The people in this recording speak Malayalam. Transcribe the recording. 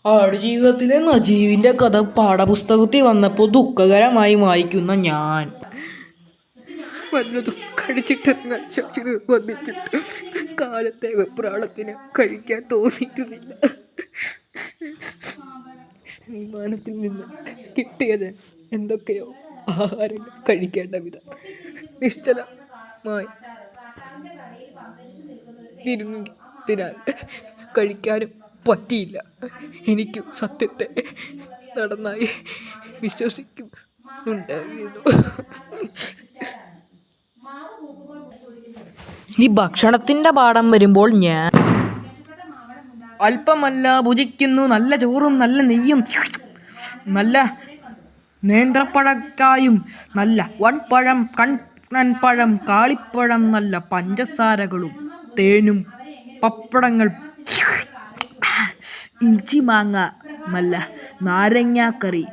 ആടുജീവിതത്തിലെ നജീവിൻ്റെ കഥ പാഠപുസ്തകത്തിൽ വന്നപ്പോൾ ദുഃഖകരമായി വായിക്കുന്ന ഞാൻ വല്ലതും കഴിച്ചിട്ടിറങ്ങാൻ ശശി നിർബന്ധിച്ചിട്ട് കാലത്തെ വെപ്രാളത്തിന് കഴിക്കാൻ തോന്നിയിരുന്നില്ല. വിമാനത്തിൽ നിന്ന് കിട്ടിയത് എന്തൊക്കെയോ ആഹാരങ്ങൾ കഴിക്കേണ്ട വിധം നിശ്ചലമായി ഇരുന്നതിനാൽ കഴിക്കാനും പറ്റിയില്ല. എനിക്ക് സത്യത്തെ നടന്നായി വിശ്വസിക്കുന്നുണ്ടായിരുന്നു. ഈ ഭക്ഷണത്തിൻ്റെ പാഠം വരുമ്പോൾ ഞാൻ അല്പമല്ല ഭുജിക്കുന്നു. നല്ല ചോറും നല്ല നെയ്യും നല്ല നേന്ത്രപ്പഴക്കായും നല്ല വൻപഴം കണ്ണൻപഴം കാളിപ്പഴം നല്ല പഞ്ചസാരകളും തേനും പപ്പടങ്ങൾ ഇഞ്ചി മാങ്ങ നല്ല നാരങ്ങാക്കറി